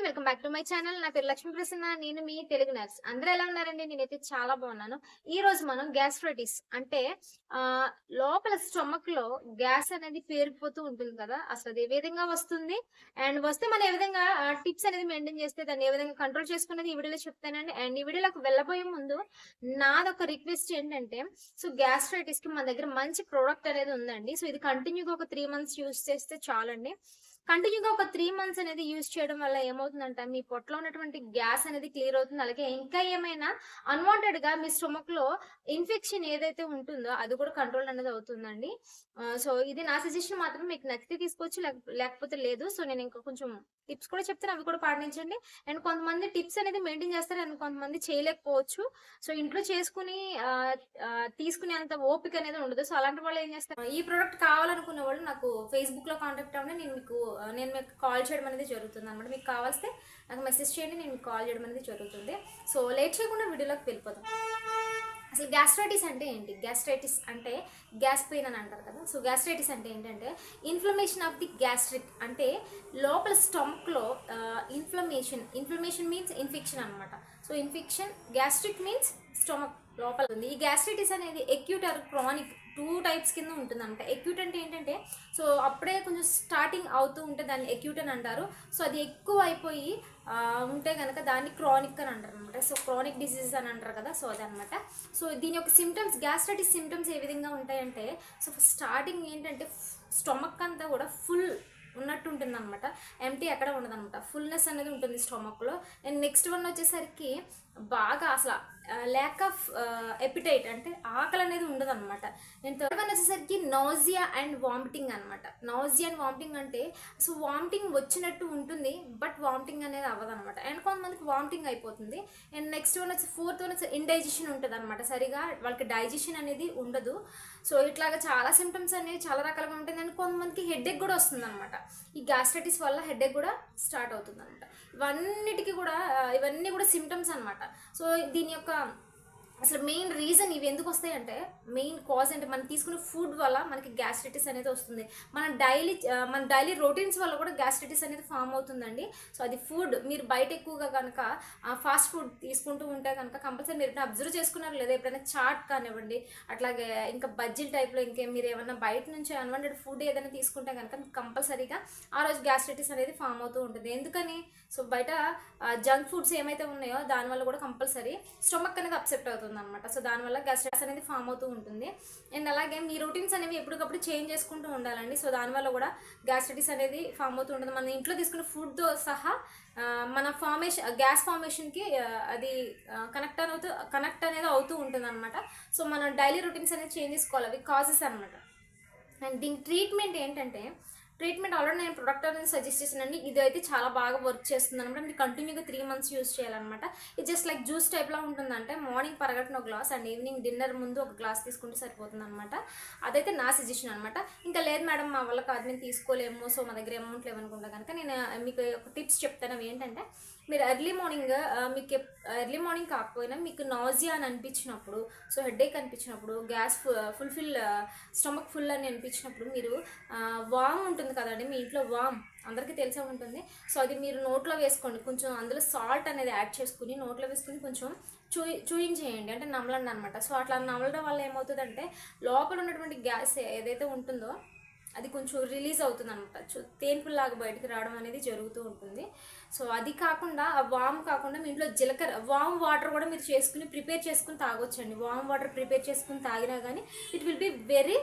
Welcome back to my channel. నా పేరు లక్ష్మీ ప్రసన్న. నేను మీ తెలుగు నర్స్. అందరూ ఎలా ఉన్నారండి? నేనైతే చాలా బాగున్నాను. ఈ రోజు మనం గ్యాస్ట్రైటిస్ అంటే లోపల స్టమక్ లో గ్యాస్ అనేది పేరుకుపోతూ ఉంటుంది కదా, అసలు అది ఏ విధంగా వస్తుంది అండ్ వస్తే మనం ఏ విధంగా టిప్స్ అనేది మెయింటైన్ చేస్తే దాన్ని ఏ విధంగా కంట్రోల్ చేసుకునేది ఈ వీడియోలో చెప్తానండి. అండ్ ఈ వీడియోలోకి వెళ్ళబోయే ముందు నాదొక రిక్వెస్ట్ ఏంటంటే, సో గ్యాస్ట్రైటిస్ కి మన దగ్గర మంచి ప్రోడక్ట్ అనేది ఉందండి. సో ఇది కంటిన్యూగా ఒక 3 months యూస్ చేస్తే చాలండి. కంటిన్యూగా ఒక 3 months అనేది యూజ్ చేయడం వల్ల ఏమవుతుందంటే, మీ పొట్టలో ఉన్నటువంటి గ్యాస్ అనేది క్లియర్ అవుతుంది. అలాగే ఇంకా ఏమైనా అన్వాంటెడ్ గా మీ స్టొమక్ లో ఇన్ఫెక్షన్ ఏదైతే ఉంటుందో అది కూడా కంట్రోల్ అనేది అవుతుందండి. సో ఇది నా సజెషన్ మాత్రం. మీకు నచ్చితే తీసుకోవచ్చు, లేకపోతే లేదు. సో నేను ఇంకా కొంచెం టిప్స్ కూడా చెప్తాను, అవి కూడా పాటించండి. అండ్ కొంతమంది టిప్స్ అనేది మెయింటైన్ చేస్తారు అండ్ కొంతమంది చేయలేకపోవచ్చు. సో ఇంట్లో చేసుకుని తీసుకునేంత ఓపిక అనేది ఉండదు. సో అలాంటి వాళ్ళు ఏం చేస్తారు, ఈ ప్రోడక్ట్ కావాలనుకునే వాళ్ళు నాకు ఫేస్బుక్ లో కాంటాక్ట్ అవ్వండి. నేను మీకు కాల్ చేయడం అనేది జరుగుతుంది అనమాట. మీకు కావాల్స్తే నాకు మెసేజ్ చేయండి, నేను మీకు కాల్ చేయడం అనేది జరుగుతుంది. సో లేట్ చేయకుండా వీడియోలోకి వెళ్ళిపోతాం. అసలు గ్యాస్ట్రైటిస్ అంటే ఏంటి? గ్యాస్ట్రైటిస్ అంటే గ్యాస్ పెయిన్ అని అంటారు కదా. సో గ్యాస్ట్రైటిస్ అంటే ఏంటంటే ఇన్ఫ్లమేషన్ ఆఫ్ ది గ్యాస్ట్రిక్, అంటే లోపల స్టమక్లో ఇన్ఫ్లమేషన్ మీన్స్ ఇన్ఫెక్షన్ అనమాట. So infection, gastric means stomach లోపల ఉంది. ఈ గ్యాస్ట్రైటిస్ అనేది ఎక్యూట్ ఆర్ క్రానిక్ 2 types కింద ఉంటుంది అనమాట. ఎక్యూట్ అంటే ఏంటంటే, సో అప్పుడే కొంచెం స్టార్టింగ్ అవుతూ ఉంటే దాన్ని ఎక్యూట్ అని అంటారు. సో అది ఎక్కువ అయిపోయి ఉంటే కనుక దాన్ని క్రానిక్ అని అంటారు అనమాట. సో క్రానిక్ డిసీజెస్ అని అంటారు కదా, సో అదనమాట. సో దీని యొక్క సిమ్టమ్స్, గ్యాస్ట్రైటిస్ సిమ్టమ్స్ ఏ విధంగా ఉంటాయంటే, సో స్టార్టింగ్ ఏంటంటే స్టమక్ అంతా కూడా ఫుల్ ఉన్నట్టు ఉంటుంది అనమాట. ఎంటీ ఎక్కడ ఉండదు అనమాట, ఫుల్నెస్ అనేది ఉంటుంది స్టమక్లో. అండ్ నెక్స్ట్ వన్ వచ్చేసరికి బాగా అసలు ల్యాక్ ఆఫ్ ఎపిటైట్, అంటే ఆకలి అనేది ఉండదు అనమాట. నేను థర్డ్ వన్ వచ్చేసరికి నాజియా అండ్ వామిటింగ్ అనమాట. నాజియా అండ్ వామిటింగ్ అంటే, సో వామిటింగ్ వచ్చినట్టు ఉంటుంది బట్ వామిటింగ్ అనేది అవ్వదు అనమాట. అండ్ కొంతమందికి వామిటింగ్ అయిపోతుంది. అండ్ నెక్స్ట్ వన్ వచ్చి ఫోర్త్ వన్ వచ్చి ఇండైజెషన్ ఉంటుంది అనమాట. సరిగా వాళ్ళకి డైజెషన్ అనేది ఉండదు. సో ఇట్లాగా చాలా సిమ్టమ్స్ అనేవి చాలా రకాలుగా ఉంటుంది. అండ్ కొంతమందికి హెడేక్ కూడా వస్తుంది అనమాట. ఈ గ్యాస్ట్రైటిస్ వల్ల హెడేక్ కూడా స్టార్ట్ అవుతుంది అనమాట. ఇవన్నీ కూడా సిమ్టమ్స్ అనమాట. సో దీని యొక్క అసలు మెయిన్ రీజన్ ఇవి ఎందుకు వస్తాయంటే, మెయిన్ కాజ్ అంటే మనం తీసుకునే ఫుడ్ వల్ల మనకి గ్యాస్ట్రైటిస్ అనేది వస్తుంది. మన డైలీ రొటీన్స్ వల్ల కూడా గ్యాస్ట్రైటిస్ అనేది ఫామ్ అవుతుందండి. సో అది ఫుడ్, మీరు బయట ఎక్కువగా కనుక ఫాస్ట్ ఫుడ్ తీసుకుంటూ ఉంటే కనుక కంపల్సరీ మీరు అబ్జర్వ్ చేసుకున్నారు లేదా, ఎప్పుడైనా చాట్ కానివ్వండి, అట్లాగే ఇంకా బజ్జీల టైప్లో ఇంకేం మీరు ఏమన్నా బయట నుంచి అన్వాంటెడ్ ఫుడ్ ఏదైనా తీసుకుంటే కనుక కంపల్సరీగా ఆ రోజు గ్యాస్ట్రైటిస్ అనేది ఫామ్ అవుతూ ఉంటుంది. ఎందుకని, సో బయట జంక్ ఫుడ్స్ ఏమైతే ఉన్నాయో దానివల్ల కూడా కంపల్సరీ స్టొమక్ అనేది అప్సెట్ అవుతుంది అనమాట. సో దానివల్ల గ్యాస్ట్రైటిస్ అనేది ఫామ్ అవుతూ ఉంటుంది. అండ్ అలాగే మీ రొటీన్స్ అనేవి ఎప్పటికప్పుడు చేంజ్ చేసుకుంటూ ఉండాలండి. సో దానివల్ల కూడా గ్యాస్ట్రైటిస్ అనేది ఫామ్ అవుతూ ఉంటుంది. మన ఇంట్లో తీసుకున్న ఫుడ్తో సహా మన గ్యాస్ ఫార్మేషన్కి అది కనెక్ట్ అనేది అవుతూ ఉంటుంది అనమాట. సో మన డైలీ రొటీన్స్ అనేది చేంజ్ చేసుకోవాలి. అవి కాజెస్ అనమాట. అండ్ దీని ట్రీట్మెంట్ ఏంటంటే, ఆల్రెడీ నేను ప్రొడక్ట్ అనేది సజెస్ట్ చేసానండి. ఇది అయితే చాలా బాగా వర్క్ చేస్తుంది అనమాట. మీరు కంటిన్యూగా 3 months యూస్ చేయాలన్నమాట. ఇది జస్ట్ లైక్ జ్యూస్ టైప్లో ఉంటుందంటే, మార్నింగ్ పరగట్టిన ఒక గ్లాస్ అండ్ ఈవినింగ్ డిన్నర్ ముందు ఒక గ్లాస్ తీసుకుంటే సరిపోతుంది అనమాట. అదైతే నా సజెషన్ అనమాట. ఇంకా లేదు మేడం మా వల్ల కాదు, మేము తీసుకోలేము, సో మా దగ్గర అమౌంట్ లేవనుకుంటా కనుక నేను మీకు ఒక టిప్స్ చెప్తాను. అవి ఏంటంటే, మీరు ఎర్లీ మార్నింగ్ కాకపోయినా మీకు నాజియా అని అనిపించినప్పుడు, సో హెడేక్ అనిపించినప్పుడు, గ్యాస్ స్టమక్ ఫుల్ అని అనిపించినప్పుడు, మీరు వామ్ ఉంటుంది కదండి మీ ఇంట్లో, వామ్ అందరికీ తెలిసే ఉంటుంది. సో అది మీరు నోట్లో వేసుకోండి. కొంచెం అందులో సాల్ట్ అనేది యాడ్ చేసుకుని నోట్లో వేసుకుని కొంచెం చూయించేయండి, అంటే నమలండి అనమాట. సో అట్లా నమలడం వల్ల ఏమవుతుందంటే, లోపల ఉన్నటువంటి గ్యాస్ ఏదైతే ఉంటుందో అది కొంచెం రిలీజ్ అవుతుంది అనమాట. తేన్పుల్లాగా బయటకు రావడం అనేది జరుగుతూ ఉంటుంది. సో అది కాకుండా, ఆ వామ్ కాకుండా మీ ఇంట్లో వామ్ వాటర్ కూడా మీరు ప్రిపేర్ చేసుకుని తాగొచ్చండి. వామ్ వాటర్ ప్రిపేర్ చేసుకుని తాగినా కానీ it will be very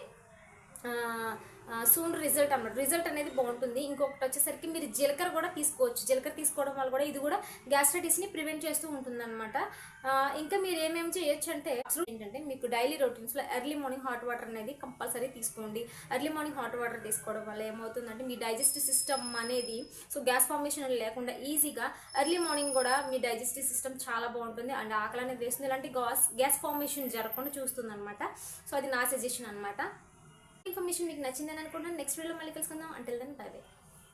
soon result అన్నమాట. రిజల్ట్ అనేది బాగుంటుంది. ఇంకొకటి వచ్చేసరికి మీరు జీలకర్ర కూడా తీసుకోవచ్చు. జీలకర్ర తీసుకోవడం వల్ల కూడా ఇది కూడా గ్యాస్ట్రైటిస్ని ప్రివెంట్ చేస్తూ ఉంటుంది అనమాట. ఇంకా మీరు ఏమేమి చేయొచ్చు అంటే, ఏంటంటే మీకు డైలీ రొటీన్స్లో ఎర్లీ మార్నింగ్ హాట్ వాటర్ అనేది కంపల్సరీ తీసుకోండి. ఎర్లీ మార్నింగ్ హాట్ వాటర్ తీసుకోవడం వల్ల ఏమవుతుందంటే, మీ డైజెస్టివ్ సిస్టమ్ అనేది, సో గ్యాస్ ఫార్మేషన్ లేకుండా ఈజీగా ఎర్లీ మార్నింగ్ కూడా మీ డైజెస్టివ్ సిస్టమ్ చాలా బాగుంటుంది అండ్ ఆకలి అనేది వేస్తుంది. ఇలాంటి గ్యాస్ ఫార్మేషన్ జరగకుండా చూస్తుంది అనమాట. సో అది నా సజెషన్ అనమాట. ఇన్ఫర్మేషన్ మీకు నచ్చిందని అనుకుంటున్నాను. నెక్స్ట్ వీడియోలో మళ్ళీ కలుసుకుందాం. Until then bye by.